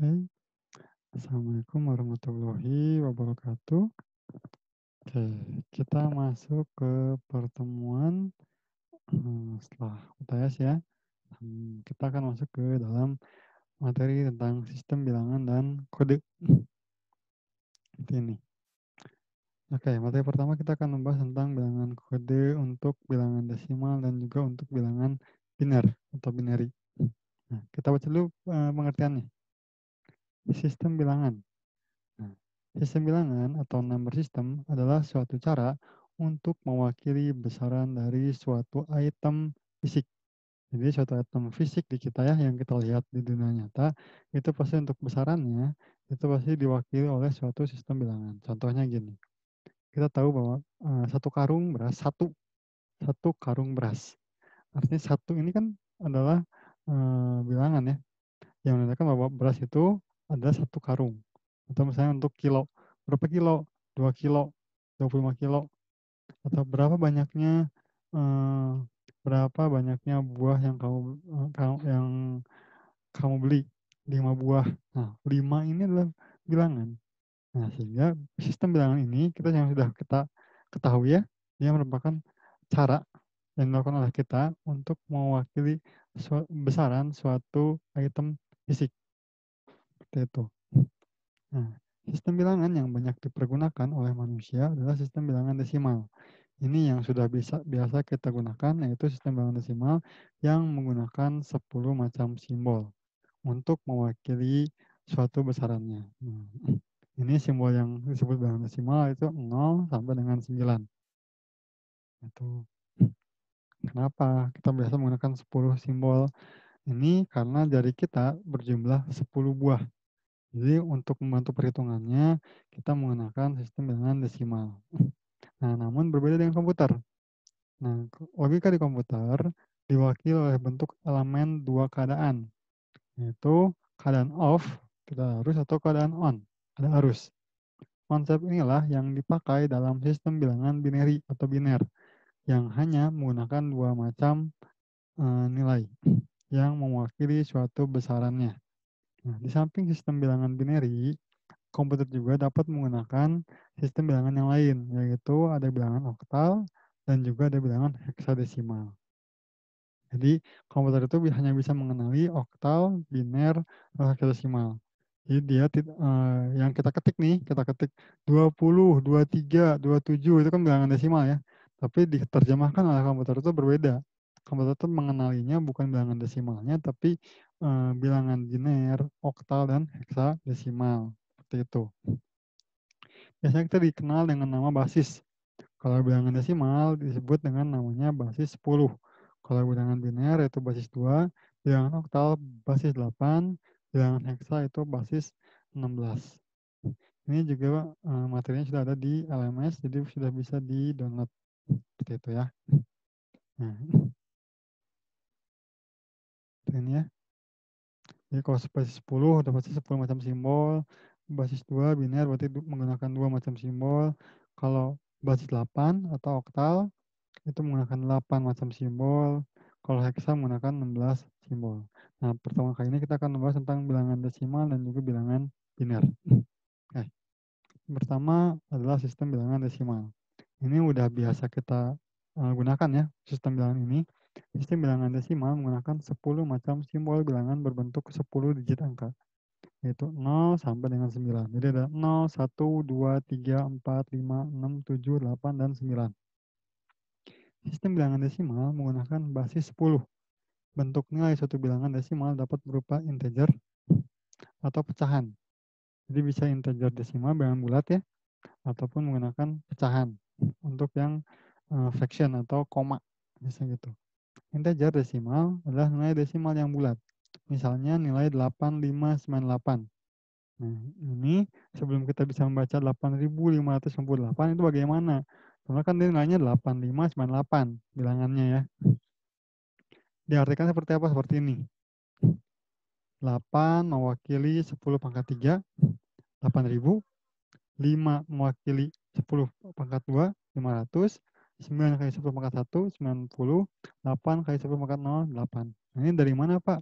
Oke, Assalamualaikum warahmatullahi wabarakatuh. Oke, kita masuk ke pertemuan setelah UTS ya. Kita akan masuk ke dalam materi tentang sistem bilangan dan kode. Seperti ini. Oke, materi pertama kita akan membahas tentang bilangan kode untuk bilangan desimal dan juga untuk bilangan biner atau binary. Nah, kita baca dulu pengertiannya. Sistem bilangan. Nah, sistem bilangan atau number system adalah suatu cara untuk mewakili besaran dari suatu item fisik. Jadi suatu item fisik di kita ya yang kita lihat di dunia nyata itu pasti untuk besarannya itu pasti diwakili oleh suatu sistem bilangan. Contohnya gini, kita tahu bahwa satu karung beras satu karung beras. Artinya satu ini kan adalah bilangan ya yang menandakan bahwa beras itu ada satu karung. Atau misalnya untuk kilo, berapa kilo? 2 kilo, 25 kilo, atau eee, berapa banyaknya buah yang kamu beli, 5 buah. Nah, 5 ini adalah bilangan. Nah, sehingga sistem bilangan ini yang sudah kita ketahui ya, dia merupakan cara yang dilakukan oleh kita untuk mewakili besaran suatu item fisik, seperti itu. Nah, sistem bilangan yang banyak dipergunakan oleh manusia adalah sistem bilangan desimal. Ini yang sudah biasa kita gunakan, yaitu sistem bilangan desimal yang menggunakan 10 macam simbol untuk mewakili suatu besarannya. Nah, ini simbol yang disebut bilangan desimal itu 0 sampai dengan 9. Itu. Kenapa kita biasa menggunakan 10 simbol? Ini karena jari kita berjumlah 10 buah. Jadi untuk membantu perhitungannya, kita menggunakan sistem bilangan desimal. Nah, namun berbeda dengan komputer. Nah, logika di komputer diwakili oleh bentuk elemen dua keadaan, yaitu keadaan off, tidak harus, atau keadaan on, ada arus. Konsep inilah yang dipakai dalam sistem bilangan binary atau biner, yang hanya menggunakan dua macam nilai yang mewakili suatu besarannya. Nah, di samping sistem bilangan binary, komputer juga dapat menggunakan sistem bilangan yang lain, yaitu ada bilangan oktal dan juga ada bilangan heksadesimal. Jadi komputer itu hanya bisa mengenali oktal, biner, heksadesimal. Jadi dia yang kita ketik nih, kita ketik 20, 23, 27 itu kan bilangan desimal ya. Tapi diterjemahkan oleh komputer itu berbeda. Komputer itu mengenalinya bukan bilangan desimalnya, tapi bilangan biner, oktal, dan heksadesimal. Seperti itu. Biasanya kita dikenal dengan nama basis. Kalau bilangan desimal disebut dengan namanya basis 10. Kalau bilangan biner itu basis 2, bilangan oktal basis 8, bilangan heksa itu basis 16. Ini juga materinya sudah ada di LMS, jadi sudah bisa di-download. Seperti itu ya. Nah, ini ya. Jadi kalau basis 10 ada pasti 10 macam simbol, basis 2 biner berarti menggunakan 2 macam simbol. Kalau basis 8 atau oktal itu menggunakan 8 macam simbol, kalau heksa menggunakan 16 simbol. Nah, pertama kali ini kita akan membahas tentang bilangan desimal dan juga bilangan biner. Oke. Pertama adalah sistem bilangan desimal. Ini udah biasa kita gunakan ya, sistem bilangan ini. Sistem bilangan desimal menggunakan 10 macam simbol bilangan berbentuk 10 digit angka, yaitu 0 sampai dengan 9. Jadi ada 0, 1, 2, 3, 4, 5, 6, 7, 8, dan 9. Sistem bilangan desimal menggunakan basis 10. Bentuk nilai suatu bilangan desimal dapat berupa integer atau pecahan. Jadi bisa integer desimal bilangan bulat ya, ataupun menggunakan pecahan untuk yang fraction atau koma, misalnya gitu. Integer desimal adalah nilai desimal yang bulat. Misalnya nilai 8598. Nah, ini sebelum kita bisa membaca 8598 itu bagaimana? Karena kan dia nilainya 8598 bilangannya ya. Diartikan seperti apa? Seperti ini. 8 mewakili 10 pangkat 3, 8.000. 5 mewakili 10 pangkat 2, 500. 9 kali 10 pangkat 1, 90. 8 kali 10 pangkat 0, 8. Nah, ini dari mana Pak?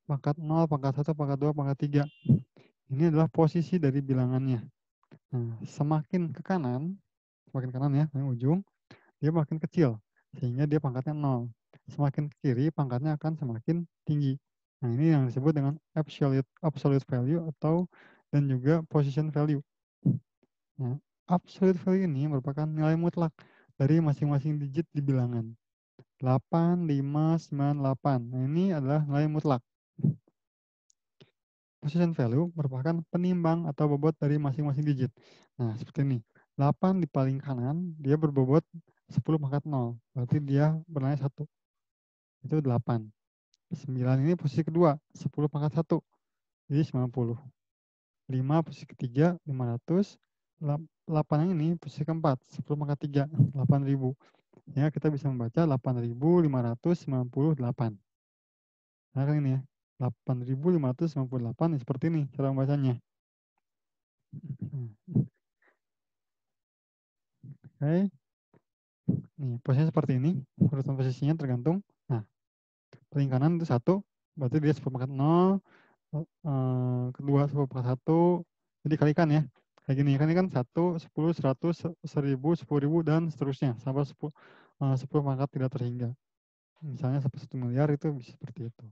Pangkat 0, pangkat 1, pangkat 2, pangkat 3. ini adalah posisi dari bilangannya. Nah, semakin kanan ya, yang ujung, dia makin kecil, sehingga dia pangkatnya 0. Semakin ke kiri, pangkatnya akan semakin tinggi. Nah, ini yang disebut dengan absolute value atau dan juga position value. Nah, absolute value ini merupakan nilai mutlak dari masing-masing digit di bilangan. 8, 5, 9, 8. Nah, ini adalah nilai mutlak. Position value merupakan penimbang atau bobot dari masing-masing digit. Nah, seperti ini. 8 di paling kanan, dia berbobot 10 pangkat 0. Berarti dia bernilai 1. Itu 8. 9 ini posisi kedua, 10 pangkat 1. Jadi 90. 5 posisi ketiga, 500. 8 yang ini posisi keempat, 10 pangkat 3, 8.000. Ya, kita bisa membaca 8.598. Nah, kan ini ya. 8.598 seperti ini cara membacanya. Oke. Nih, posisinya seperti ini. Urutan posisinya tergantung. Nah, paling kanan itu 1, berarti dia 10 pangkat 0. Kedua 10 pangkat 1. Jadi kalikan ya. Kayak gini kan, ini kan 1, 10, 100, 1000, 10.000 dan seterusnya sampai 10 pangkat tidak terhingga. Misalnya sampai 1 miliar itu bisa seperti itu.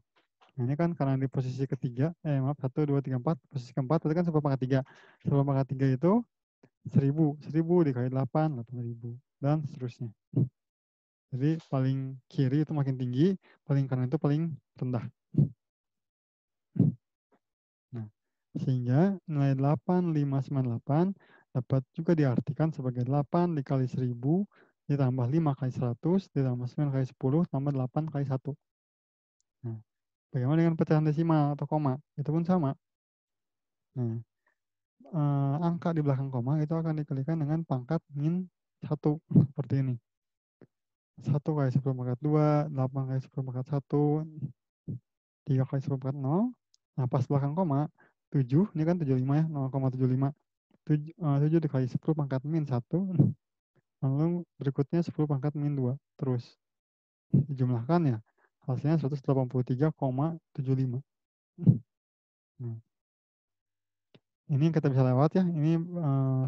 Nah, ini kan karena di posisi ketiga, maaf 1, 2, 3, 4, posisi keempat berarti kan 10 pangkat 3. 10 pangkat 3 itu 1000, 1000 dikali 8, 8.000 dan seterusnya. Jadi paling kiri itu makin tinggi, paling kanan itu paling rendah. Nah, sehingga nilai 8.598 dapat juga diartikan sebagai 8 dikali 1000 ditambah 5 kali 100 ditambah 9 kali 10 tambah 8 kali 1. Nah, bagaimana dengan pecahan desimal atau koma? Itu pun sama. Nah, angka di belakang koma itu akan dikalikan dengan pangkat min 1 seperti ini. 1 kali 10 pangkat 2, 8 kali 10 pangkat 1, 3 kali 10 pangkat 0. Nah, pas belakang koma, 7, ini kan 75 ya, 0,75. 7 dikali 10 pangkat min 1, lalu berikutnya 10 pangkat min 2. Terus dijumlahkan ya, hasilnya 183,75. Nah, ini yang kita bisa lewat ya, ini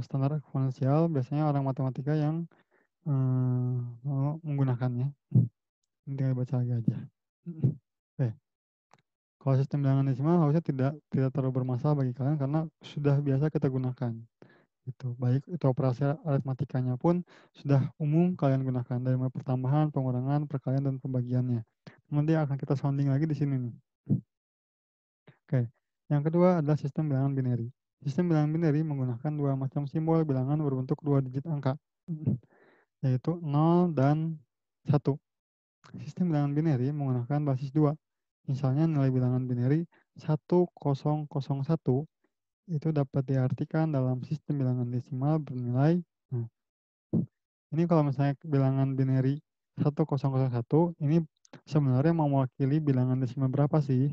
standar eksponensial, biasanya orang matematika yang menggunakannya. Ini tinggal baca lagi aja. Oke. Kalau sistem bilangan desimal harusnya tidak terlalu bermasalah bagi kalian karena sudah biasa kita gunakan. Gitu. Baik itu operasi aritmatikanya pun sudah umum kalian gunakan dari mulai pertambahan, pengurangan, perkalian dan pembagiannya. Nanti akan kita sounding lagi di sini nih. Oke. Yang kedua adalah sistem bilangan binary. Sistem bilangan binary menggunakan dua macam simbol bilangan berbentuk dua digit angka, yaitu 0 dan 1. Sistem bilangan binary menggunakan basis 2. Misalnya nilai bilangan binary 1001 itu dapat diartikan dalam sistem bilangan desimal bernilai, nah, ini kalau misalnya bilangan binary 1001 ini sebenarnya mau mewakili bilangan desimal berapa sih?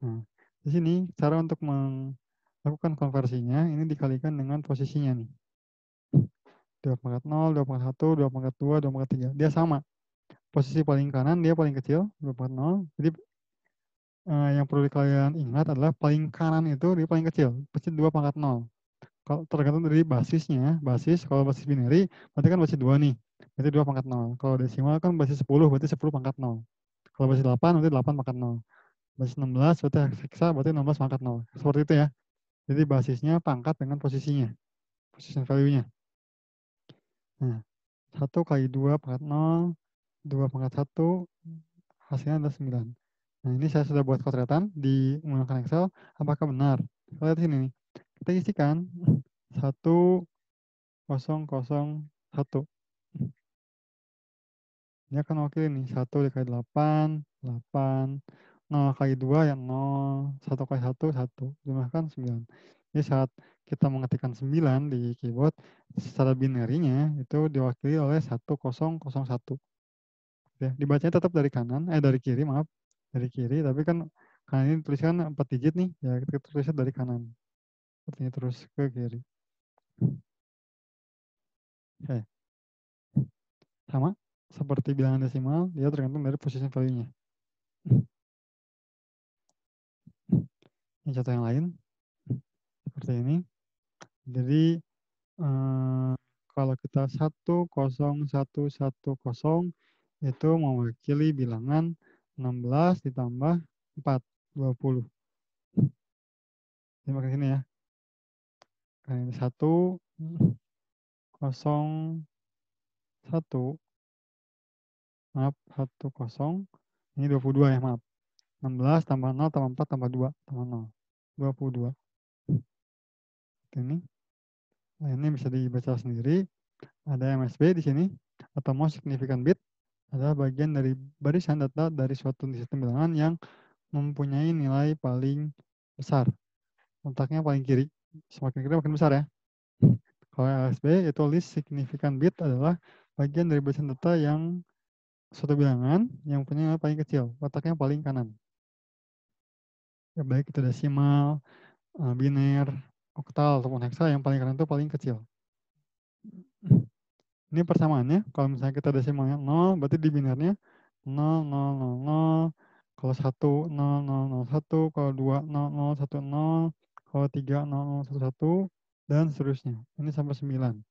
Nah, di sini cara untuk melakukan konversinya ini dikalikan dengan posisinya nih. 2/0, 2/1, 2/2, 2/3. Dia sama. Posisi paling kanan dia paling kecil, 2/0. Jadi yang perlu kalian ingat adalah paling kanan itu dia paling kecil, pasti 2/0. Kalau tergantung dari basisnya, basis kalau basis binary berarti kan basis 2 nih, berarti 2/0. Kalau desimal kan basis 10 berarti 10/0. Kalau basis 8 berarti 8/0. Basis 16 berarti heksa berarti 16/0. Seperti itu ya. Jadi basisnya pangkat dengan posisinya, position value-nya. Nah, 1 kali 2/0, 2/1, hasilnya adalah 9. Nah, ini saya sudah buat coretan di menggunakan Excel. Apakah benar? Kita lihat sini nih. Kita isikan 1001. Dia akan wakil ini 1 dikali 8, 8. 0 kali 2 ya 0. 1 kali 1, 1. Jumlahkan 9. Jadi saat kita mengetikkan 9 di keyboard, secara binary-nya itu diwakili oleh 1001. Ya, dibacanya tetap dari kanan, dari kiri, maaf. Dari kiri, tapi kan karena ini tulisan 4 digit nih, ya kita tulisnya dari kanan. Sepertinya terus ke kiri. Oke. Sama, seperti bilangan desimal, dia tergantung dari position value-nya. Ini contoh yang lain. seperti ini. Jadi kalau kita 10110 itu mewakili bilangan 16 ditambah 4, 20. Ini pakai sini ya. Nah, ini 101, maaf 10, ini 22 ya, maaf. 16 tambah 0 tambah 4 tambah 2 tambah 0. 22. Ini. Nah, ini bisa dibaca sendiri. Ada MSB di sini atau most significant bit adalah bagian dari barisan data dari suatu sistem bilangan yang mempunyai nilai paling besar. Letaknya paling kiri. Semakin kiri makin besar ya. Kalau LSB itu least significant bit adalah bagian dari barisan data yang suatu bilangan yang punya nilai paling kecil. Letaknya paling kanan. Ya, baik itu desimal, biner, oktal, ataupun heksa, yang paling kanan itu paling kecil. Ini persamaannya, kalau misalnya kita desimalnya 0, berarti di binernya 0, 0, 0, 0. Kalau 1, 0, 0, 0, 1. Kalau 2, 0, 0, 1, 0. Kalau 3, 0, 0, 1, 1. Dan seterusnya. Ini sampai 9.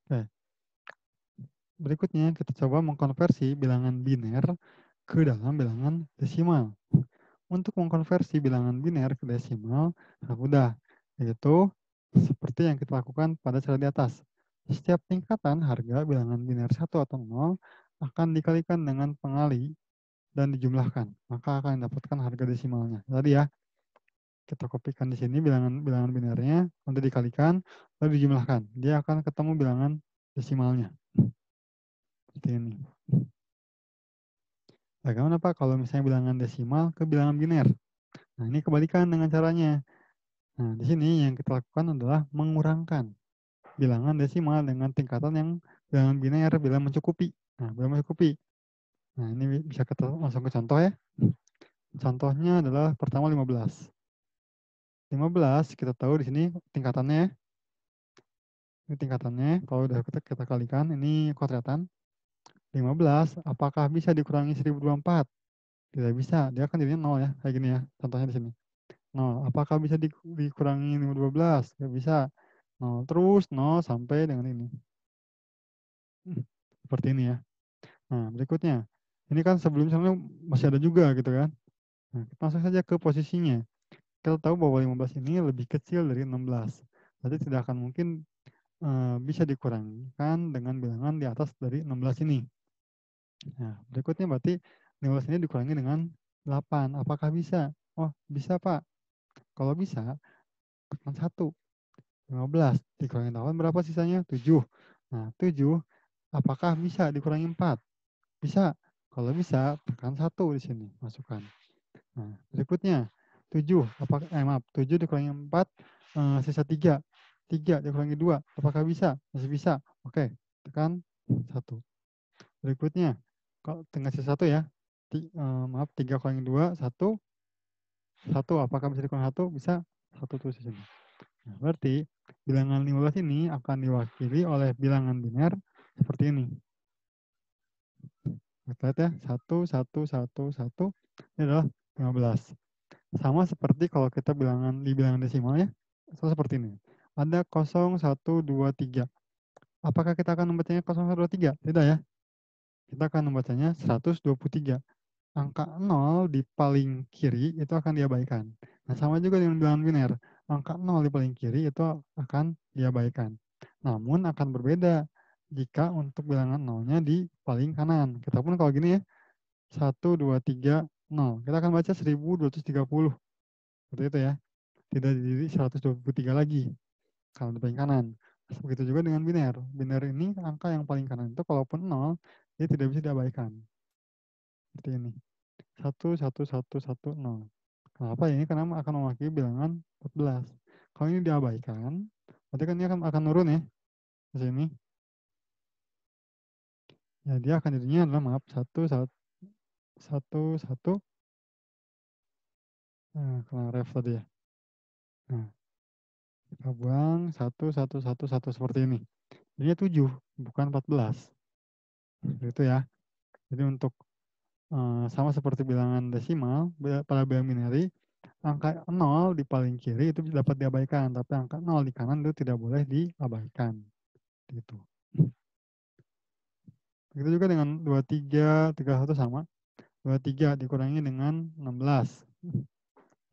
Oke. Berikutnya kita coba mengkonversi bilangan biner ke dalam bilangan desimal. Untuk mengkonversi bilangan biner ke desimal sangat mudah, yaitu seperti yang kita lakukan pada cara di atas. Setiap tingkatan harga bilangan biner 1 atau 0 akan dikalikan dengan pengali dan dijumlahkan. Maka akan mendapatkan harga desimalnya. Tadi ya, kita kopikan di sini bilangan binernya, nanti dikalikan, lalu dijumlahkan. Dia akan ketemu bilangan desimalnya. Seperti ini. Bagaimana Pak kalau misalnya bilangan desimal ke bilangan biner? Nah, ini kebalikan dengan caranya. Nah, di sini yang kita lakukan adalah mengurangkan bilangan desimal dengan tingkatan yang bilangan biner bila mencukupi. Nah, bila mencukupi. Nah, ini bisa kita langsung ke contoh ya. Contohnya adalah pertama 15. 15 kita tahu di sini tingkatannya ya. Ini tingkatannya, kalau udah kita kalikan, ini kuadratan. 15, apakah bisa dikurangi 1024? Tidak bisa, dia kan jadinya 0 ya, kayak gini ya, contohnya di sini. 0, apakah bisa dikurangi 512? Tidak bisa. 0, terus 0 sampai dengan ini. Seperti ini ya. Nah, berikutnya. Ini kan sebelumnya masih ada juga gitu kan. Nah, kita langsung saja ke posisinya. Kita tahu bahwa 15 ini lebih kecil dari 16. Berarti tidak akan mungkin bisa dikurangkan dengan bilangan di atas dari 16 ini. Nah, berikutnya berarti 15 ini dikurangi dengan 8. Apakah bisa? Oh, bisa Pak. Kalau bisa, tekan 1. 15 dikurangi 8 berapa sisanya? 7. Nah, 7 apakah bisa dikurangi 4? Bisa. Kalau bisa, tekan 1 di sini, masukkan. Nah, berikutnya 7, maaf, 7 dikurangi 4, sisa 3. 3 dikurangi 2, apakah bisa? Masih bisa. Oke, tekan 1. Berikutnya, kalau tengah sisa 1 ya, maaf, 3 kurangi 2, 1. 1, apakah bisa dikurangi 1? Bisa. 1 terus di sini. Nah, berarti bilangan 15 ini akan diwakili oleh bilangan biner seperti ini. Kita lihat ya, 1, 1, 1, 1, ini adalah 15. Sama seperti kalau kita di bilangan desimal ya, seperti ini. Ada 0, 1, 2, 3. Apakah kita akan membacanya 0, 1, 2, 3? Tidak ya. Kita akan membacanya 123. Angka 0 di paling kiri itu akan diabaikan. Nah, sama juga dengan bilangan biner. Angka 0 di paling kiri itu akan diabaikan. Namun akan berbeda jika untuk bilangan 0-nya di paling kanan. Kita pun kalau gini ya, 1, 2, 3, 0. Kita akan baca 1230. Seperti itu ya. Tidak jadi 123 lagi kalau di paling kanan. Begitu juga dengan biner. Biner ini angka yang paling kanan itu kalaupun 0, dia tidak bisa diabaikan. Seperti ini. 1, 1, 1, 1, 0. Kenapa? Ini karena akan mewakili bilangan 14. Kalau ini diabaikan, berarti kan ini akan nurun ya. Di sini. Ya, dia akan jadinya adalah, maaf, 1, 1, 1, 1. Nah, karena ref tadi ya. Nah, kita buang 1, 1, 1, 1 seperti ini. Jadinya 7, bukan 14. Itu ya. Jadi untuk sama seperti bilangan desimal, pada bilangan binary, angka 0 di paling kiri itu dapat diabaikan, tapi angka 0 di kanan itu tidak boleh diabaikan. Gitu. Begitu juga dengan 23, 31 sama. 23 dikurangi dengan 16.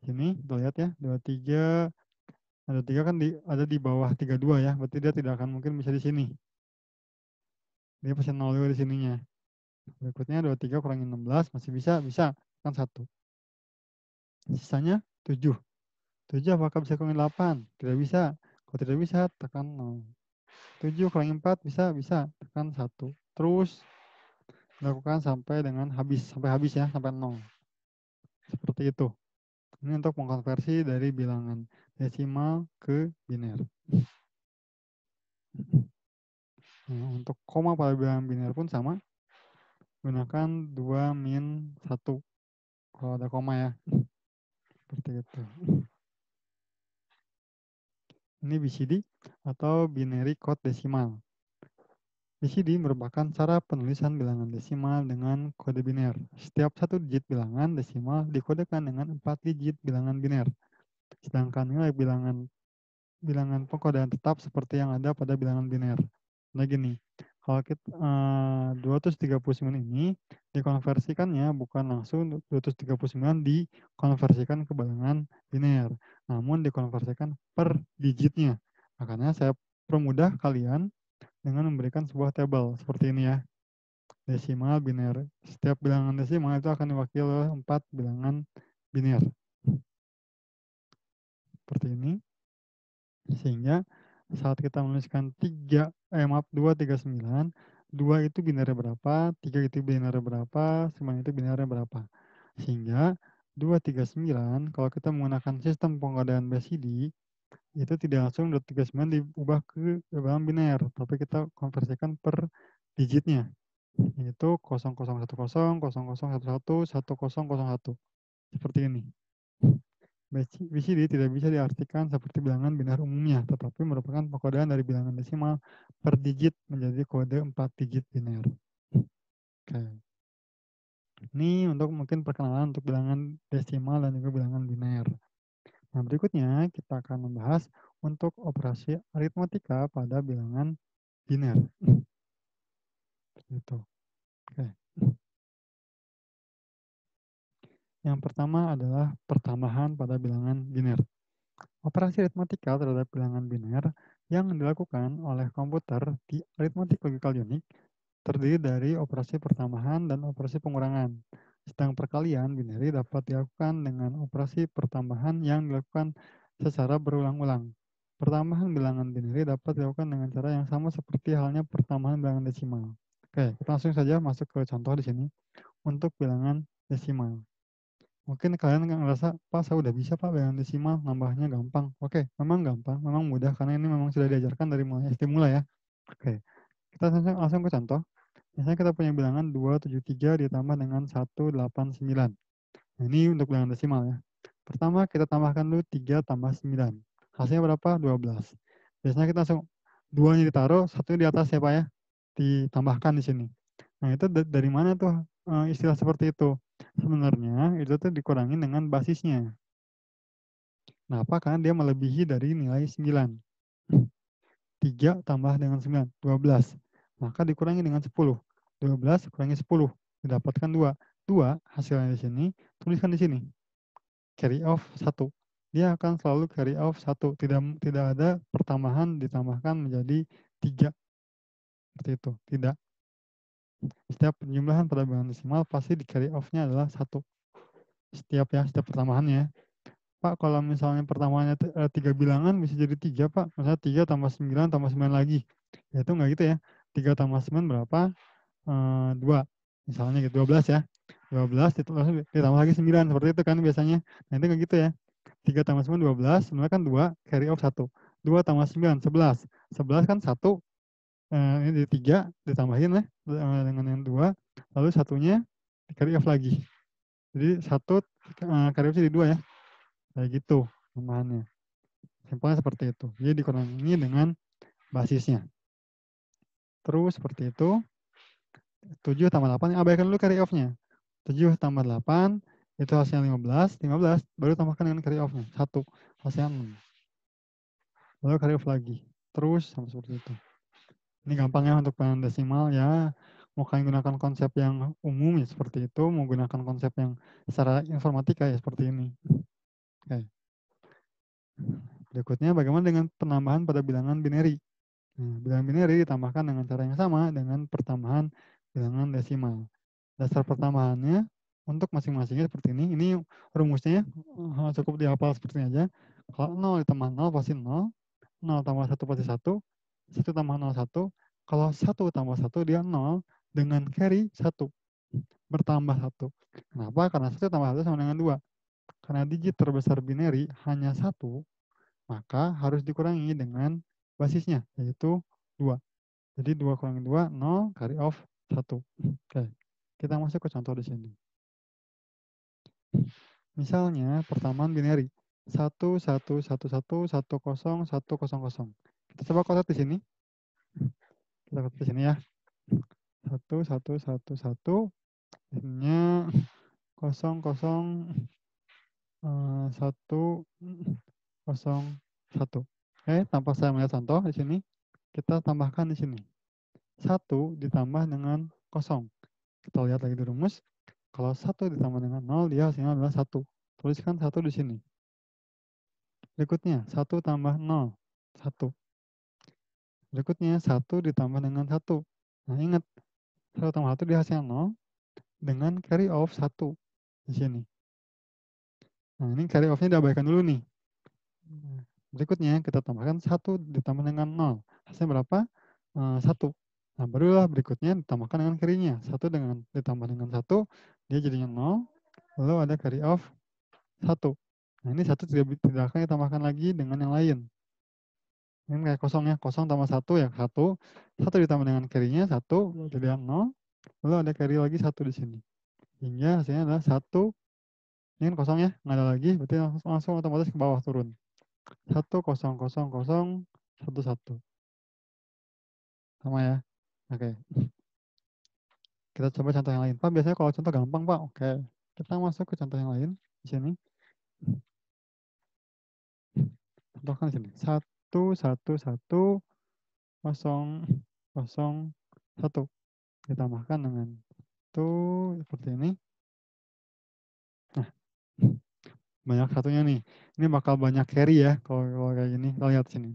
Sini kita lihat ya, 23 ada 3 kan ada di bawah 32 ya, berarti dia tidak akan mungkin bisa di sini. Dia pasti 0 juga di sininya. Berikutnya 23 kurangi 16 masih bisa kan 1. Sisanya 7. 7 apakah bisa kurangi 8? Tidak bisa. Kalau tidak bisa, tekan 0. 7 kurangi 4 bisa, tekan 1. Terus lakukan sampai habis ya, sampai 0. Seperti itu. Ini untuk mengkonversi dari bilangan desimal ke biner. Nah, untuk koma pada bilangan biner pun sama. Gunakan 2 min 1. Kalau ada koma ya. Seperti itu. Ini BCD atau binary code desimal. BCD merupakan cara penulisan bilangan desimal dengan kode biner. Setiap satu digit bilangan desimal dikodekan dengan 4 digit bilangan biner. Sedangkan nilai bilangan pengkodean tetap seperti yang ada pada bilangan biner. Nah gini, kalau kita 239 ini dikonversikannya bukan langsung 239 dikonversikan ke bilangan biner, namun dikonversikan per digitnya. Makanya saya permudah kalian dengan memberikan sebuah tabel seperti ini ya. Desimal, biner. Setiap bilangan desimal itu akan diwakili oleh 4 bilangan biner. Seperti ini. Sehingga saat kita menuliskan 239, 2 itu binernya berapa, 3 itu binernya berapa, 9 itu binernya berapa. Sehingga 239 kalau kita menggunakan sistem pengkodean BCD itu tidak langsung 239 diubah ke dalam biner, tapi kita konversikan per digitnya, yaitu 0010, 0011, 1001. Seperti ini. BCD tidak bisa diartikan seperti bilangan biner umumnya, tetapi merupakan pengkodean dari bilangan desimal per digit menjadi kode 4 digit biner. Oke. Ini untuk mungkin perkenalan untuk bilangan desimal dan juga bilangan biner. Nah, berikutnya kita akan membahas untuk operasi aritmatika pada bilangan biner. Gitu. Oke. Yang pertama adalah pertambahan pada bilangan biner. Operasi aritmatika terhadap bilangan biner yang dilakukan oleh komputer di aritmatik logical unit terdiri dari operasi pertambahan dan operasi pengurangan. Sedang perkalian binary dapat dilakukan dengan operasi pertambahan yang dilakukan secara berulang-ulang. Pertambahan bilangan binary dapat dilakukan dengan cara yang sama seperti halnya pertambahan bilangan desimal. Oke, kita langsung saja masuk ke contoh di sini untuk bilangan desimal. Mungkin kalian nggak ngerasa, Pak saya udah bisa Pak bilangan desimal, nambahnya gampang. Oke, memang gampang, memang mudah karena ini memang sudah diajarkan dari mulai SD mulai ya. Oke, kita langsung ke contoh. Misalnya kita punya bilangan 273 ditambah dengan 189. Nah, ini untuk bilangan desimal ya. Pertama kita tambahkan dulu 3 tambah 9. Hasilnya berapa? 12. Biasanya kita langsung 2-nya ditaruh, 1-nya di atas ya Pak ya. Ditambahkan di sini. Nah itu dari mana tuh istilah seperti itu? Sebenarnya itu tuh dikurangi dengan basisnya. Kenapa? Karena dia melebihi dari nilai 9. 3 tambah dengan 9, 12. Maka dikurangi dengan 10. 12 kurangi 10, didapatkan 2. 2 hasilnya di sini, tuliskan di sini. Carry off 1. Dia akan selalu carry off 1. Tidak ada pertambahan ditambahkan menjadi 3. Seperti itu. Tidak. Setiap penjumlahan pada bilangan desimal pasti di carry off-nya adalah 1. Setiap pertambahannya. Pak, kalau misalnya pertambahannya 3 bilangan bisa jadi 3, Pak. Misalnya 3 tambah 9 tambah 9 lagi. Ya itu enggak gitu ya. 3 tambah 9 berapa? 2. Misalnya gitu, 12 ya. 12 ditambah lagi 9. Seperti itu kan biasanya. Nah itu enggak gitu ya. 3 tambah 9, 12. Sebenarnya kan 2, carry off 1. 2 tambah 9, 11. 11 kan 1. Ini 3 ditambahin ya dengan yang 2. Lalu satunya carry off lagi. Jadi 1 carry off jadi 2 ya. Kayak gitu tambahannya. Simpelnya seperti itu. Jadi dikurangi dengan basisnya. Terus seperti itu. 7 tambah 8, abaikan dulu carry off-nya. 7 tambah 8, Itu hasilnya 15, 15 baru tambahkan dengan carry off-nya. 1, hasilnya 6. Lalu carry off lagi. Terus sampai seperti itu. Ini gampangnya untuk bilangan desimal ya. Mau kalian gunakan konsep yang umum ya seperti itu, mau gunakan konsep yang secara informatika ya seperti ini. Oke. Berikutnya bagaimana dengan penambahan pada bilangan binary? Nah, bilangan binary ditambahkan dengan cara yang sama dengan pertambahan bilangan desimal. Dasar pertambahannya untuk masing-masingnya seperti ini. Ini rumusnya cukup dihafal seperti ini aja. Kalau 0 ditambah 0 pasti 0, 0 tambah 1 pasti 1, 1 tambah 0 1. Kalau 1 tambah 1 dia 0 dengan carry 1, bertambah 1. Kenapa? Karena 1 tambah 1 sama dengan 2. Karena digit terbesar binary hanya 1, maka harus dikurangi dengan basisnya, yaitu 2. Jadi 2 kurangi 2, 0, carry off 1. Oke, kita masuk ke contoh di sini. Misalnya persamaan binary 1 1 1 1 1 0 1 0 0. Kita coba kotak di sini. Kita kotak di sini ya. 1 1 1 1. Ininya 0 0 1 0 1. Oke, tanpa saya melihat contoh di sini, kita tambahkan di sini. 1 ditambah dengan 0. Kita lihat lagi di rumus. Kalau 1 ditambah dengan 0, dia hasilnya adalah 1. Tuliskan 1 di sini. Berikutnya, 1 tambah 0, 1. Berikutnya, 1 ditambah dengan 1. Nah, ingat, 1 tambah 1 dia hasilnya 0 dengan carry off 1 di sini. Nah, ini carry off-nya diabaikan dulu nih. Berikutnya, kita tambahkan 1 ditambah dengan 0. Hasilnya berapa? 1. Nah, barulah berikutnya ditambahkan dengan carry-nya. 1 ditambah dengan 1, dia jadinya 0. Lalu ada carry off 1. Nah, ini 1 tidak akan ditambahkan lagi dengan yang lain. Ini kayak kosong ya, 0 tambah 1 ya 1. 1 ditambah dengan carry-nya 1, jadi 0. Lalu ada carry lagi 1 di sini. Hingga hasilnya adalah 1. Ini kan kosong ya, nggak ada lagi, berarti langsung otomatis ke bawah turun. 1 0 0 0 1 1. Sama ya. Oke. Kita coba contoh yang lain. Pak, biasanya kalau contoh gampang, Pak. Oke. Kita masuk ke contoh yang lain di sini. Contohkan di sini. 1 1 1 0 0 1. Ditambahkan dengan 1 seperti ini. Nah, banyak satunya nih. Ini bakal banyak carry ya kalau kayak gini. Kita lihat sini.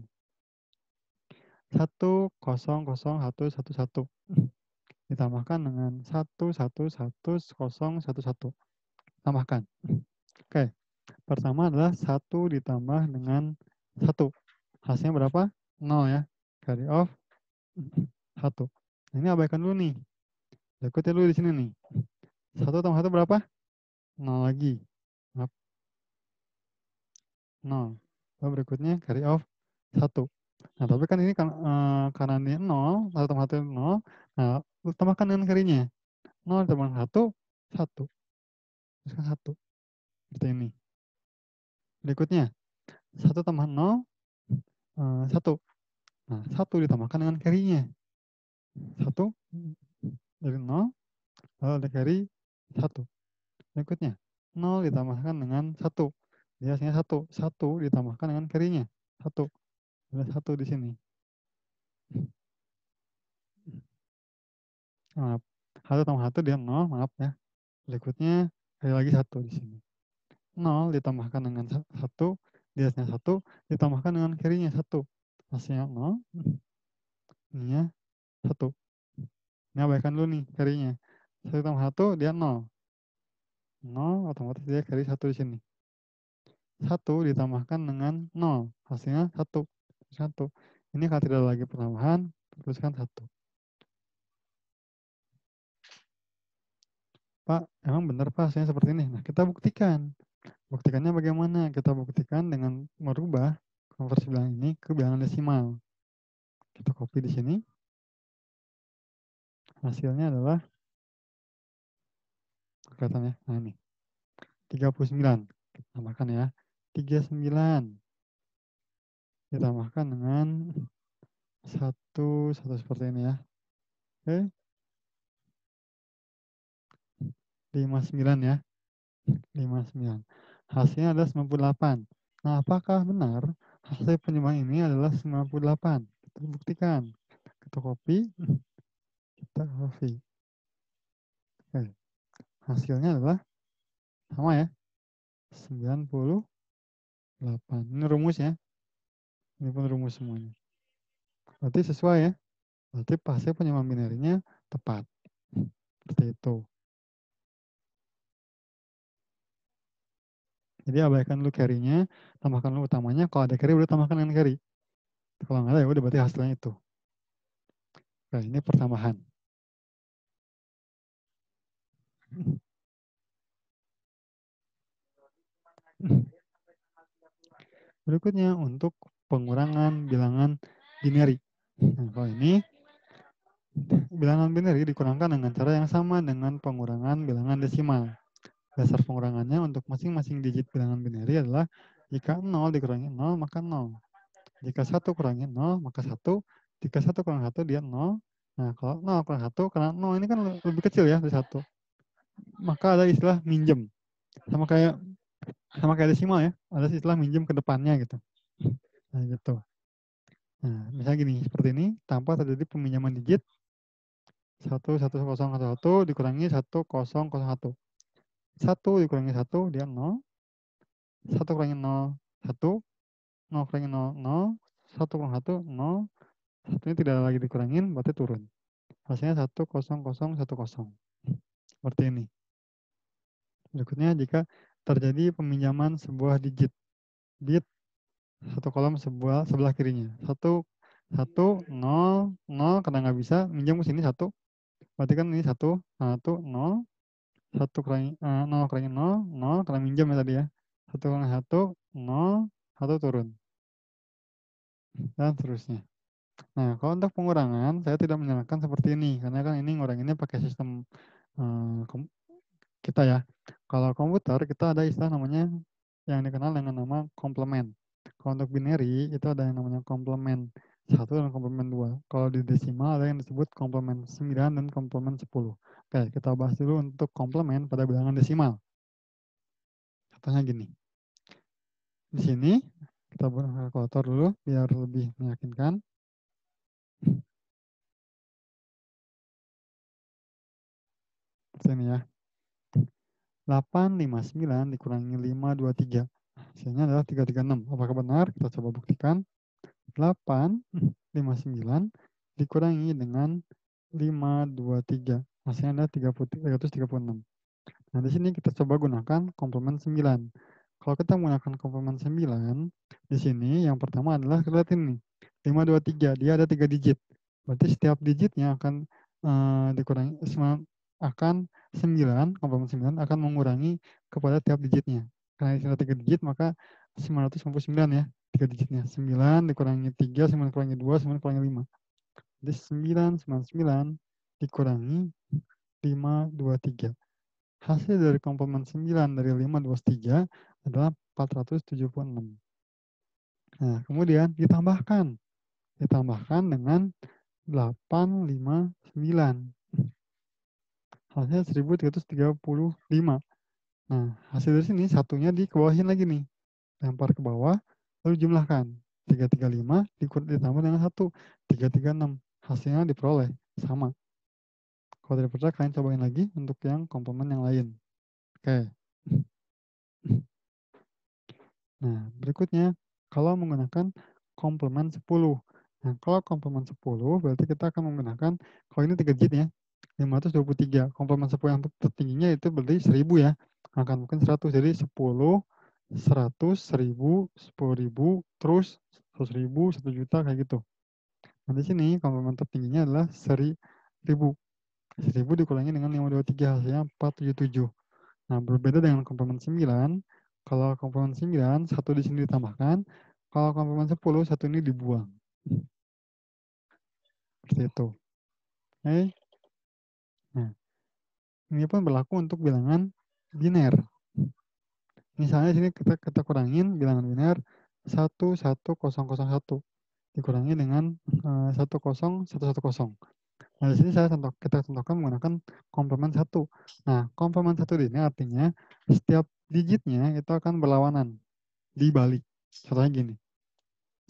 1 0 0 1 1 1. Ditambahkan dengan 1 1 1 0 1 1. Tambahkan. Oke. Pertama adalah 1 ditambah dengan 1. Hasilnya berapa? 0 ya. Carry off 1. Nah, ini abaikan dulu nih. Berikutnya dulu di sini nih. 1 tambah 1 berapa? 0 lagi. Maaf. 0. Lalu berikutnya carry off 1. Nah, tapi kan ini karena ini 0, 1 tambah 1 0. Nah, tambahkan dengan carry-nya. 0 tambah 1, 1. Teruskan 1. Seperti ini. Berikutnya, 1 tambah 0, 1. Nah, 1 ditambahkan dengan carry-nya. 1 dari 0, lalu ada carry 1. Berikutnya, 0 ditambahkan dengan 1. Dia hasilnya 1. 1 ditambahkan dengan carry-nya. 1. Ada 1 di sini. Maaf. 1 tambah 1 dia 0, maaf ya. Berikutnya, kali lagi 1 di sini. 0 ditambahkan dengan 1, dia hasilnya 1, ditambahkan dengan carry-nya 1. Hasilnya 0, ininya 1. Ini abaikan dulu nih carry-nya. 1 tambah 1, dia 0. 0, otomatis dia carry 1 di sini. 1 ditambahkan dengan 0. Hasilnya 1. 1. Ini kalau tidak lagi pertambahan, tuliskan 1. Pak, emang benar Pak hasilnya seperti ini? Nah, kita buktikan. Buktikannya bagaimana? Kita buktikan dengan merubah konversi bilangan ini ke bilangan desimal. Kita copy di sini. Hasilnya adalah, kelihatannya, nah ini, 39. Kita tambahkan ya. 39. Ditambahkan dengan 1 seperti ini ya. Oke. 59 ya. 59. Hasilnya adalah 98. Nah, apakah benar hasil penyumbang ini adalah 98? Kita buktikan. Kita copy, kita copy. Oke. Hasilnya adalah sama ya, 98. Ini rumus ya. Ini pun rumus semuanya. Berarti sesuai ya. Berarti hasil penyumbang binarinya tepat. Seperti itu. Jadi abaikan dulu carry-nya, tambahkan dulu utamanya. Kalau ada carry, udah tambahkan dengan carry. Kalau nggak ada, ya udah berarti hasilnya itu. Oke, ini pertambahan. Berikutnya untuk pengurangan bilangan binary. Nah, kalau ini bilangan binary dikurangkan dengan cara yang sama dengan pengurangan bilangan desimal. Dasar pengurangannya untuk masing-masing digit bilangan binary adalah jika 0 dikurangi 0 maka 0. Jika 1 kurangi 0 maka 1. Jika 1 kurang 1 dia 0. Nah, kalau 0 kurang 1 karena 0 ini kan lebih kecil ya dari 1. Maka ada istilah minjem. Sama kayak desimal ya. Ada istilah minjem ke depannya gitu. Nah, gitu. Nah, misalnya gini, seperti ini, tanpa terjadi peminjaman digit 11011 dikurangi 1001. 1 dikurangi 1 dia 0. 1 kurangi 0 1. 0 kurangi 0 0. 1 kurang 1 0. 1 ini tidak lagi dikurangin, berarti turun. Hasilnya 10010. Seperti ini. Berikutnya jika terjadi peminjaman sebuah digit bit satu kolom sebelah kirinya. 1 0 0 karena nggak bisa minjam ke sini 1. Berarti kan ini 1 1 0. 1 kurangi 0 kurangi 0 0 karena minjam ya tadi ya. 1 kurangi 1 0 1 turun. Dan seterusnya. Nah, kalau untuk pengurangan saya tidak menyarankan seperti ini karena kan ini nguranginnya pakai sistem kita ya. Kalau komputer kita ada istilah namanya yang dikenal dengan nama komplement. Kalau untuk binary itu ada yang namanya komplement 1 dan komplement 2. Kalau di desimal ada yang disebut komplement 9 dan komplement 10. Oke, kita bahas dulu untuk komplement pada bilangan desimal. Contohnya gini. Di sini kita buat kalkulator dulu biar lebih meyakinkan. Seperti ini ya. 859 dikurangi 523. Hasilnya adalah 336. Apakah benar? Kita coba buktikan. 859 dikurangi dengan 523. Hasilnya adalah 336. Nah, di sini kita coba gunakan komplement 9. Kalau kita menggunakan komplement 9, di sini yang pertama adalah kita lihat ini. 523, dia ada 3 digit. Berarti setiap digitnya akan dikurangi akan 9, komplement 9 akan mengurangi kepada tiap digitnya. Karena ini 3 digit, maka 999 ya, 3 digitnya. 9 dikurangi 3, 9 dikurangi 2, 9 dikurangi 5. Jadi 999 dikurangi 523. Hasil dari komplement 9 dari 523 adalah 476. Nah, kemudian ditambahkan dengan 859. Hasilnya 1335. Nah, hasil dari sini satunya dikebawahin lagi nih. Lempar ke bawah, lalu jumlahkan. 335 ditambah dengan 1, 336. Hasilnya diperoleh sama. Kalau tidak percaya, kalian cobain lagi untuk yang komplement yang lain. Oke. Nah, berikutnya, kalau menggunakan komplement 10. Nah, kalau komplement 10, berarti kita akan menggunakan, kalau ini 3 digit ya, 523. Komplement 10 yang tertingginya itu berarti 1000 ya. Akan mungkin 100. Jadi 10, 100, 1000, 10.000, terus 100.000, 1 juta kayak gitu. Nah, di sini komplement tertingginya adalah 1000. 1000 dikurangi dengan 523 hasilnya 477. Nah, berbeda dengan komplement 9. Kalau komplement 9, 1 di sini ditambahkan. Kalau komplement 10, 1 ini dibuang. Seperti itu. Oke. Nah, ini pun berlaku untuk bilangan biner. Misalnya di sini kita kurangin bilangan biner 11001 dikurangi dengan 10110. Nah, di sini kita contohkan menggunakan komplement 1. Nah, komplement 1 ini artinya setiap digitnya itu akan berlawanan, dibalik. Contohnya gini,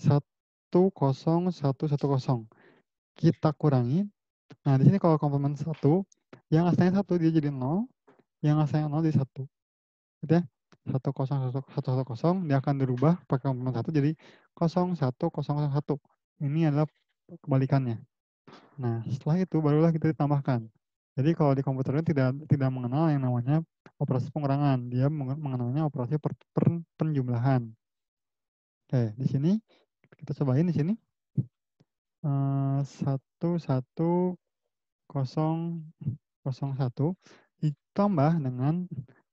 10110. Kita kurangi. Nah, di sini kalau komplement 1, yang asalnya 1 dia jadi 0, yang asalnya 0 jadi 1. Gitu ya. 10110 dia akan dirubah pakai komplement 1 jadi 01001. Ini adalah kebalikannya. Nah, setelah itu barulah kita ditambahkan. Jadi kalau di komputer ini tidak mengenal yang namanya operasi pengurangan, dia mengenalnya operasi penjumlahan. Oke, di sini kita cobain di sini. 11001 ditambah dengan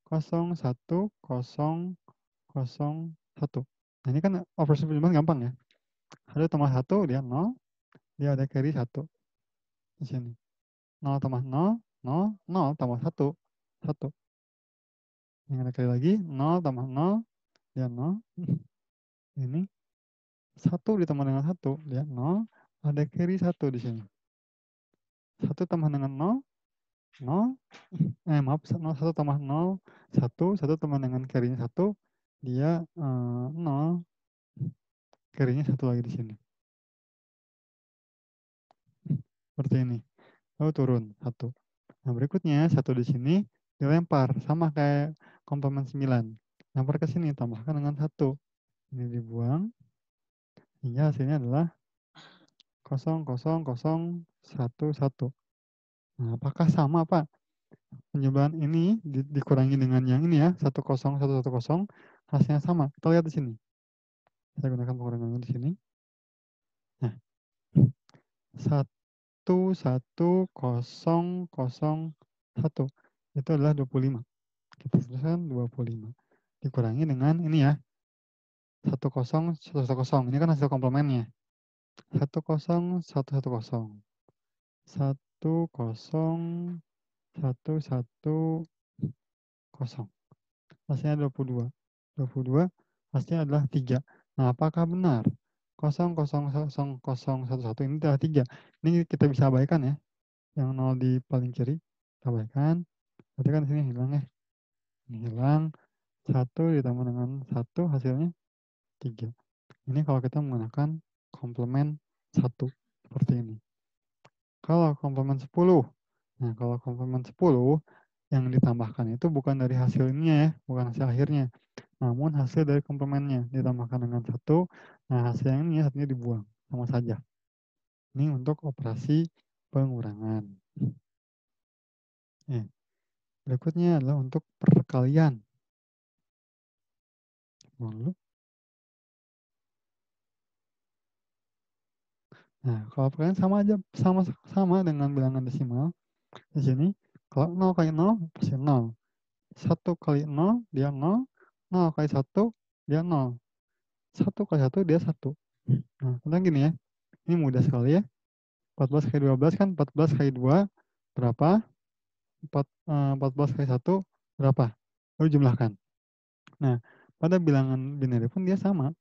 01001. Nah, ini kan operasi penjumlahan gampang ya. 1 tambah 1 dia 0, dia ada carry 1 di sini. 0 tambah 0, 0, 0 tambah 1, 1. Yang ada kali lagi, 0 tambah 0, dia 0. Ini 1 ditambah dengan 1, dia 0. Ada carry 1 di sini. 1 tambah dengan 0, 0. Maaf, 1 tambah 0, 1. 1 tambah dengan carry-nya 1, dia 0. Carry-nya 1 lagi di sini. Seperti ini. Lalu turun 1. Nah, berikutnya 1 di sini dilempar. Sama kayak komplement 9. Lempar ke sini, tambahkan dengan 1. Ini dibuang. Hingga hasilnya adalah 00011. Nah, apakah sama Pak? Penjumlahan ini dikurangi dengan yang ini ya, 10110, hasilnya sama. Kita lihat di sini. Saya gunakan pengurangan di sini. Nah, 11001 itu adalah 25. Kita tuliskan 25. Dikurangi dengan ini ya, 10110. Ini kan hasil komplemennya. 10110. 10110. Hasilnya 22. 22 hasilnya adalah 3. Nah, apakah benar? 00011 ini adalah 3. Ini kita bisa abaikan ya. Yang 0 di paling kiri, kita abaikan. Berarti kan di sini hilang ya. Ini hilang. 1 ditambah dengan 1 hasilnya 3. Ini kalau kita menggunakan komplement 1. Seperti ini. Kalau komplement 10. Nah, kalau komplement 10, yang ditambahkan itu bukan dari hasilnya ya, bukan hasil akhirnya. Namun hasil dari komplemennya ditambahkan dengan 1. Nah, hasil yang ini satunya dibuang. Sama saja. Ini untuk operasi pengurangan. Berikutnya adalah untuk perkalian. Buang dulu. Nah, kalau perkalian sama aja, sama dengan bilangan desimal. Di sini, kalau 0 kali 0, pasti 0. 1 kali 0, dia 0. 0 kali 1, dia 0. 1 kali 1, dia 1. Nah, contohnya gini ya. Ini mudah sekali ya. 14 kali 12 kan 14 kali 2 berapa? 14 kali 1 berapa? Lalu jumlahkan. Nah, pada bilangan binary pun dia sama.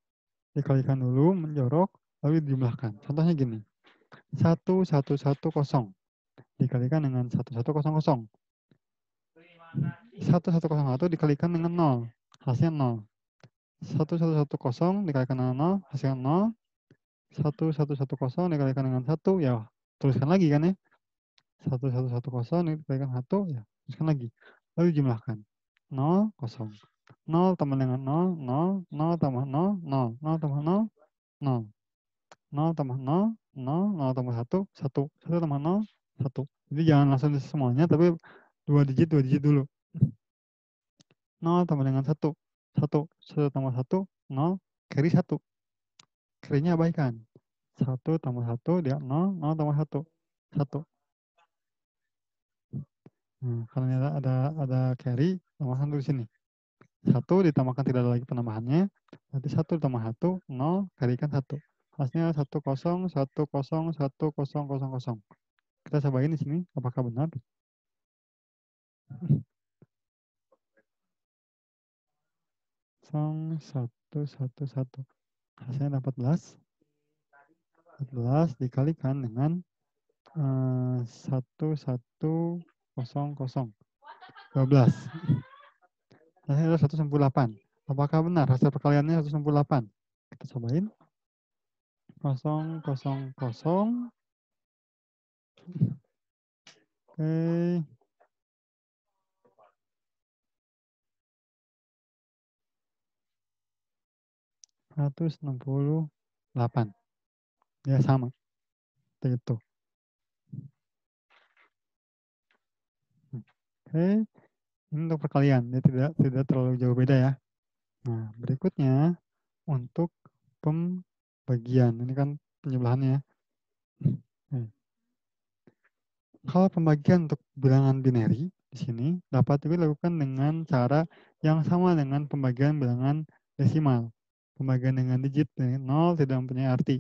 Dikalikan dulu, menjorok, lalu dijumlahkan. Contohnya gini. 1110 dikalikan dengan 1100. 1101 dikalikan dengan 0, hasilnya 0. 1110 dikalikan dengan 0, hasilnya 0. 1110 dikalikan dengan 1, ya tuliskan lagi kan ya. 1110 dikalikan 1, ya tuliskan lagi. Lalu jumlahkan. 0, 0. 0 tambah dengan 0, 0. 0 tambah 0, 0. 0 tambah 0, 0. 0 tambah 0, 0. 0 tambah 1, 1. 1 tambah 0, 1. Jadi jangan langsung semuanya, tapi 2 digit dulu. 0 tambah dengan 1. 1. 1 tambah 1, 0. Carry 1. Carry-nya abaikan. 1 tambah 1, dia 0. 0 tambah 1. 1. Nah, karena ada carry, tambahkan di sini. 1 ditambahkan tidak ada lagi penambahannya. Berarti 1 tambah 1, 0. Carry-kan 1. Hasilnya 1011010. Kita cobain di sini, apakah benar? 111. Hasilnya 14. 14 dikalikan dengan 1100, 12. Hasilnya adalah 168. Apakah benar hasil perkaliannya 168? Kita cobain. 0, 0, 0. Oke. 168. Ya sama. Itu. Oke. Ini untuk perkalian. Dia tidak terlalu jauh beda ya. Nah, berikutnya untuk pembagian. Ini kan penyebelahannya. Kalau pembagian untuk bilangan binary di sini dapat juga dilakukan dengan cara yang sama dengan pembagian bilangan desimal. Pembagian dengan digit 0 tidak mempunyai arti.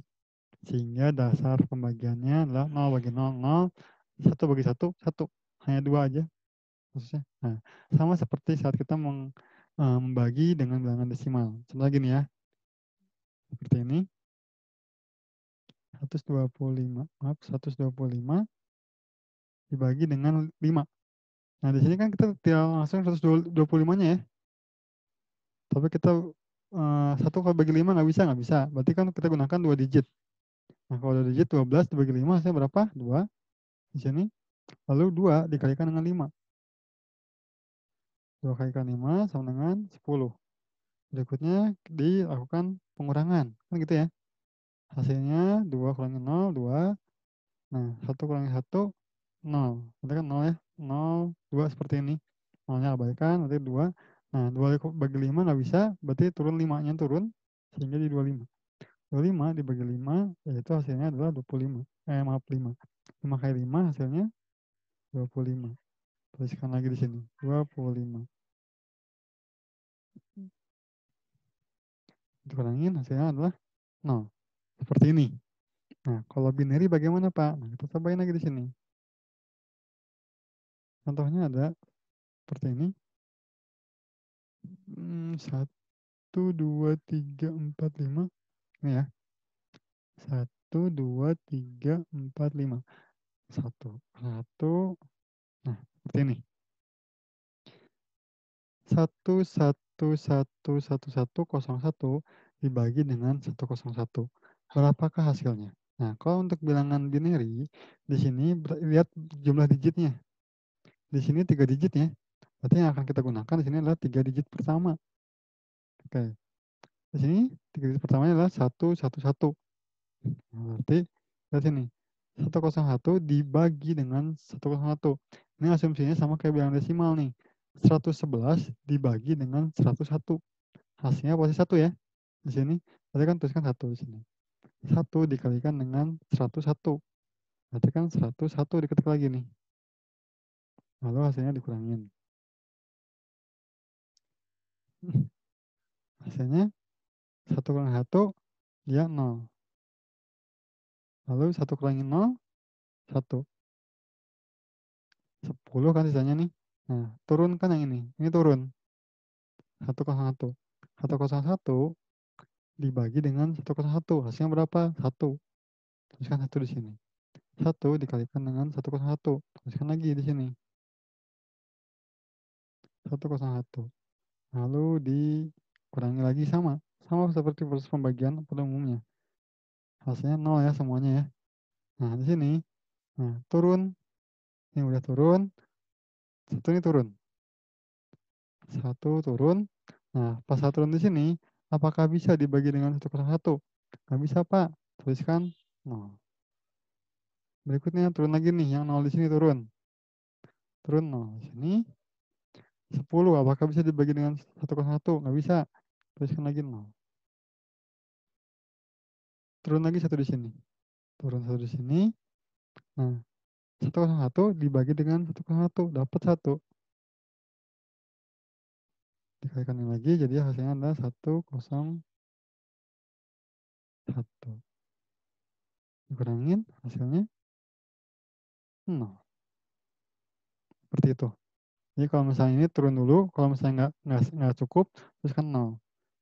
Sehingga dasar pembagiannya adalah 0 bagi 0, 0, 1 bagi 1, 1. Hanya 2 aja maksudnya. Nah, sama seperti saat kita membagi dengan bilangan desimal. Contohnya gini ya. Seperti ini. 125 dibagi dengan 5. Nah, di sini kan kita tinggal langsung 125-nya ya. Tapi kita 1 kalau bagi 5 nggak bisa. Berarti kan kita gunakan 2 digit. Nah, kalau 2 digit 12 dibagi 5 hasilnya berapa? 2 di sini. Lalu 2 dikalikan dengan 5. 2 kalikan 5 sama dengan 10. Berikutnya dilakukan pengurangan. Kan gitu ya. Hasilnya 2 kurangi 0, 2. Nah, 1 kurangi 1, 0. Berarti kan 0 ya. 0, 2 seperti ini. 0-nya abaikan, berarti 2. Nah, 2 bagi 5 nggak bisa, berarti turun 5-nya turun, sehingga di 25. 25 dibagi 5, yaitu hasilnya adalah 25. Maaf, 5. 5 kali 5 hasilnya 25. Tuliskan lagi di sini, 25. Dikurangin hasilnya adalah 0. Seperti ini. Nah, kalau binary bagaimana, Pak? Nah, kita cobain lagi di sini. Contohnya ada seperti ini. 1, 2, 3, 4, 5. Ini ya. 1, 2, 3, 4, 5. 1. Nah, seperti ini. 1, 1, 1, 1, 1, 1 dibagi dengan 101. Berapakah hasilnya? Nah, kalau untuk bilangan binary, di sini lihat jumlah digitnya. Di sini 3 digit ya. Berarti yang akan kita gunakan di sini adalah 3 digit pertama. Oke. Di sini 3 digit pertamanya adalah 111. Nah, berarti lihat sini. 101 dibagi dengan 101. Ini asumsinya sama kayak bilangan desimal nih. 111 dibagi dengan 101. Hasilnya pasti 1 ya. Di sini. Berarti kan tuliskan 1 di sini. 1 dikalikan dengan 101. Berarti kan 101 diketik lagi nih. Lalu hasilnya dikurangin. Hasilnya 1 kurangi 1, dia 0. Lalu 1 kurangi 0, 1. 10 kan sisanya nih. Nah, turunkan yang ini. Ini turun. 101. 101 dibagi dengan 101. Hasilnya berapa? 1. Tuliskan 1 di sini. 1 dikalikan dengan 101. Tuliskan lagi di sini. 101. Lalu dikurangi lagi sama. Sama seperti proses pembagian pada umumnya. Hasilnya 0 ya semuanya ya. Nah, di sini. Nah, turun. Ini udah turun. 1 ini turun. 1 turun. Nah, pas 1 turun di sini, apakah bisa dibagi dengan 101? Nggak bisa, Pak. Tuliskan 0. Berikutnya turun lagi nih, yang 0 di sini turun. Turun 0 di sini. 10, apakah bisa dibagi dengan 101? Nggak bisa. Tuliskan lagi 0. Turun lagi 1 di sini. Turun 1 di sini. Nah, 101 dibagi dengan 101. Dapat 1. Dikalikan lagi, jadi hasilnya adalah 101. Dikurangin, hasilnya 0. Seperti itu. Jadi kalau misalnya ini turun dulu, kalau misalnya nggak cukup, terus kan 0.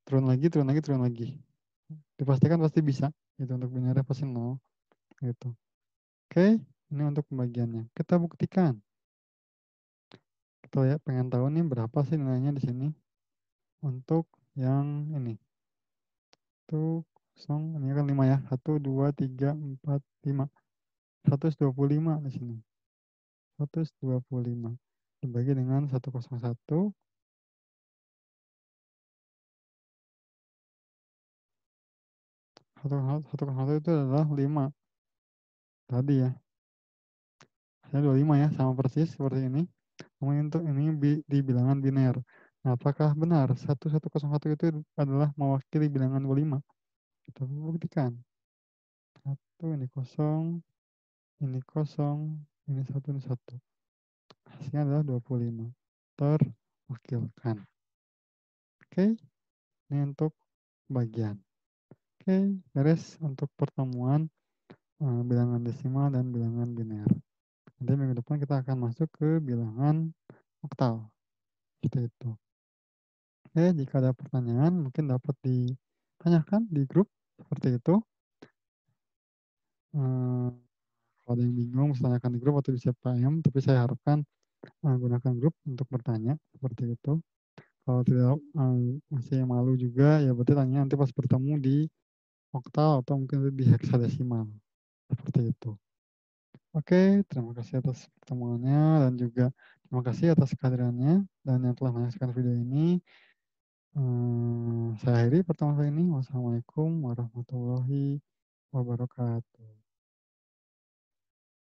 Turun lagi, turun lagi, turun lagi. Dipastikan pasti bisa. Gitu, untuk binary pasti 0. Gitu. Oke. Ini untuk pembagiannya. Kita buktikan. Kita ya pengen tahu nih berapa sih nilainya di sini. Untuk yang ini. Itu kosong, ini kan 5 ya. 1, 2, 3, 4, 5. 125 di sini. 125. Dibagi dengan 101. 101 itu adalah 5. Tadi ya. Saya 25 ya, sama persis seperti ini. Namun untuk ini di bilangan biner. Nah, apakah benar 1101 itu adalah mewakili bilangan 25? Kita buktikan. 1, ini kosong, ini kosong, ini 1, ini 1. Hasilnya adalah 25. Terwakilkan. Oke, ini untuk bagian. Oke, beres untuk pertemuan bilangan desimal dan bilangan biner. Nanti minggu depan kita akan masuk ke bilangan oktal. Seperti itu. Oke, jika ada pertanyaan mungkin dapat ditanyakan di grup seperti itu. Kalau ada yang bingung bisa tanyakan di grup atau bisa PM, tapi saya harapkan gunakan grup untuk bertanya seperti itu. Kalau tidak masih malu juga ya berarti tanya nanti pas bertemu di oktal atau mungkin di heksadesimal. Seperti itu. Oke, terima kasih atas pertemuannya dan juga terima kasih atas kehadirannya dan yang telah menyaksikan video ini. Saya akhiri pertemuan kali ini. Wassalamualaikum warahmatullahi wabarakatuh.